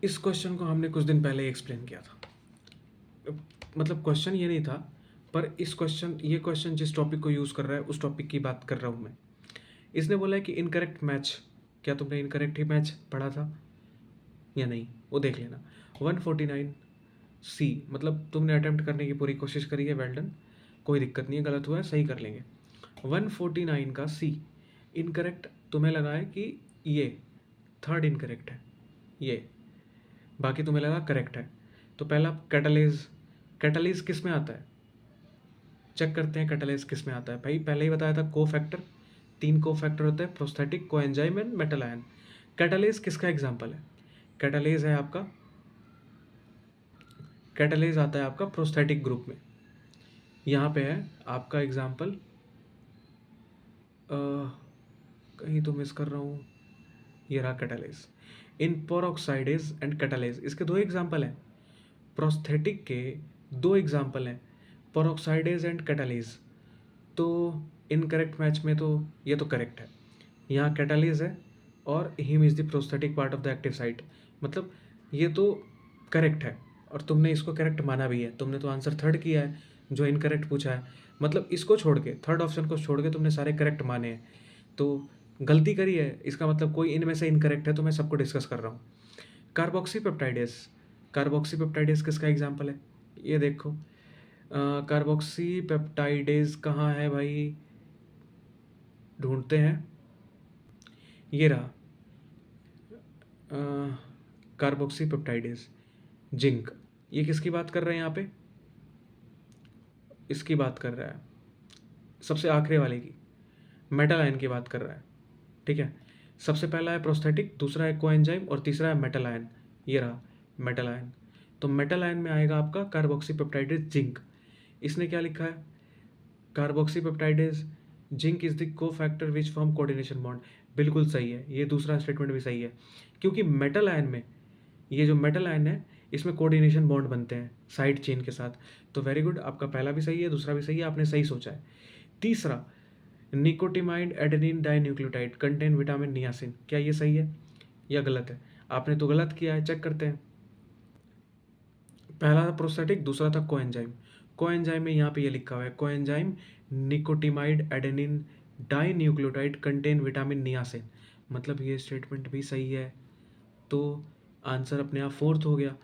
इस क्वेश्चन को हमने कुछ दिन पहले एक्सप्लेन किया था। मतलब क्वेश्चन ये नहीं था, पर ये क्वेश्चन जिस टॉपिक को यूज़ कर रहा है उस टॉपिक की बात कर रहा हूँ मैं। इसने बोला है कि इनकरेक्ट मैच, क्या तुमने इनकरेक्ट ही मैच पढ़ा था या नहीं, वो देख लेना। 149 सी, मतलब तुमने अटेम्प्ट करने की पूरी कोशिश करी है, वेल डन, कोई दिक्कत नहीं है, गलत हुआ है सही कर लेंगे। 149 का सी इनकरेक्ट तुम्हें लगा है कि ये थर्ड इनकरेक्ट है, ये बाकी तुम्हें लगा करेक्ट है। तो पहला कैटलेज, कैटलेज किस में आता है, चेक करते हैं कैटलेज किस में आता है। भाई पहले ही बताया था, को फैक्टर, 3 को फैक्टर होते हैं, prosthetic, coenzyme and metal ion. Catalase किसका एग्जाम्पल है, कैटलेज है आपका, कैटलेज आता है आपका प्रोस्थेटिक ग्रुप में। यहाँ पे है आपका एग्जाम्पल, कहीं तो मिस कर रहा हूँ, ये रहा कैटलेज। इन पेरोक्साइडेज एंड कैटलेज, इसके 2 एग्जाम्पल हैं, प्रोस्थेटिक के 2 एग्जाम्पल हैं, पेरोक्साइडेज एंड कैटलेज। तो इनकरेक्ट मैच में तो ये तो करेक्ट है, यहाँ कैटलेज है और heme is the prosthetic part of the active site, मतलब ये तो करेक्ट है और तुमने इसको करेक्ट माना भी है। तुमने तो आंसर थर्ड किया है जो इनकरेक्ट पूछा है, मतलब इसको छोड़ के, थर्ड ऑप्शन को छोड़ के तुमने सारे करेक्ट माने हैं, तो गलती करी है, इसका मतलब कोई इनमें से इनकरेक्ट है, तो मैं सबको डिस्कस कर रहा हूँ। कार्बोक्सी पेप्टाइडेस, कार्बोक्सी पेप्टाइडेस किसका एग्जाम्पल है, ये देखो। कार्बोक्सी पेप्टाइडेस कहाँ है भाई, ढूंढते हैं, ये रहा कार्बोक्सी पेप्टाइडेस, जिंक। ये किसकी बात कर रहे हैं यहाँ पे, इसकी बात कर रहा है, सबसे आखिरी वाले की, मेटल आयन की बात कर रहा है, ठीक है। सबसे पहला है प्रोस्थेटिक, दूसरा है कोएंजाइम और तीसरा है मेटल आयन, ये रहा मेटल आयन। तो मेटल आयन में आएगा आपका कार्बोक्सी पेप्टाइडेस जिंक। इसने क्या लिखा है, carboxypeptidase zinc is the cofactor which form coordination bond. बिल्कुल सही है, ये दूसरा स्टेटमेंट भी सही है, क्योंकि मेटल आयन में, ये जो मेटल आयन है इसमें कोऑर्डिनेशन बॉन्ड बनते हैं साइड चेन के साथ। तो वेरी गुड, आपका पहला भी सही है, दूसरा भी सही है, आपने सही सोचा है। तीसरा, nicotinamide adenine dinucleotide contain vitamin niacin, क्या ये सही है या गलत है, आपने तो गलत किया है, चेक करते हैं। पहला था प्रोस्थेटिक, दूसरा था कोएंजाइम। कोएंजाइम में यहाँ पे ये लिखा हुआ है, coenzyme nicotinamide adenine dinucleotide contain vitamin niacin, मतलब ये स्टेटमेंट भी सही है। तो आंसर अपने आप फोर्थ हो गया।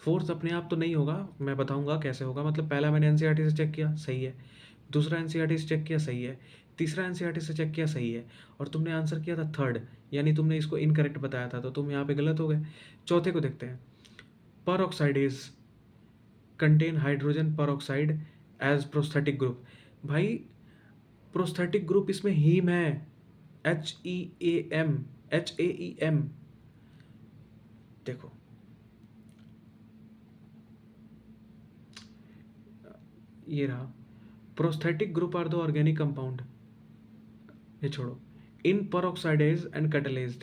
फोर्थ अपने आप तो नहीं होगा, मैं बताऊंगा कैसे होगा। मतलब पहला मैंने एनसीईआरटी से चेक किया, सही है, दूसरा एनसीईआरटी से चेक किया, सही है, तीसरा एनसीईआरटी से चेक किया, सही है, और तुमने आंसर किया था थर्ड, यानी तुमने इसको इनकरेक्ट बताया था, तो तुम यहाँ पे गलत हो गए। चौथे को देखते हैं, peroxidase contain hydrogen peroxide as prosthetic group. भाई प्रोस्थेटिक ग्रुप इसमें हीम है, HEAM, HAEM, देखो ये रहा, prosthetic group are the organic compound, ये छोड़ो, इन peroxidase and catalyzed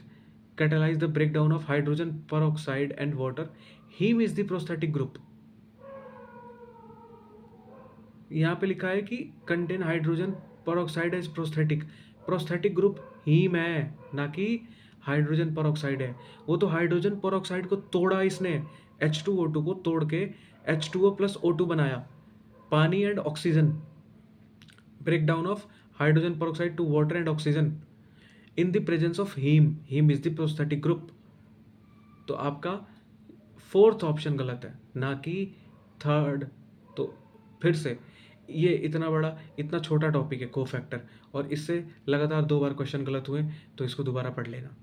catalyze the breakdown of hydrogen peroxide and water, heme is the prosthetic group। यहाँ पे लिखा है कि contain hydrogen peroxide as prosthetic, prosthetic group heme है, ना कि हाइड्रोजन peroxide है। वो तो हाइड्रोजन peroxide को तोड़ा इसने, H2O2 को तोड़ के H2O प्लस O2 बनाया, पानी and oxygen, break down of hydrogen peroxide to water and oxygen in the presence of heme, heme is the prosthetic group. तो आपका फोर्थ ऑप्शन गलत है, ना कि थर्ड। तो फिर से, ये इतना बड़ा, इतना छोटा टॉपिक है को फैक्टर, और इससे लगातार 2 बार क्वेश्चन गलत हुए, तो इसको दोबारा पढ़ लेना।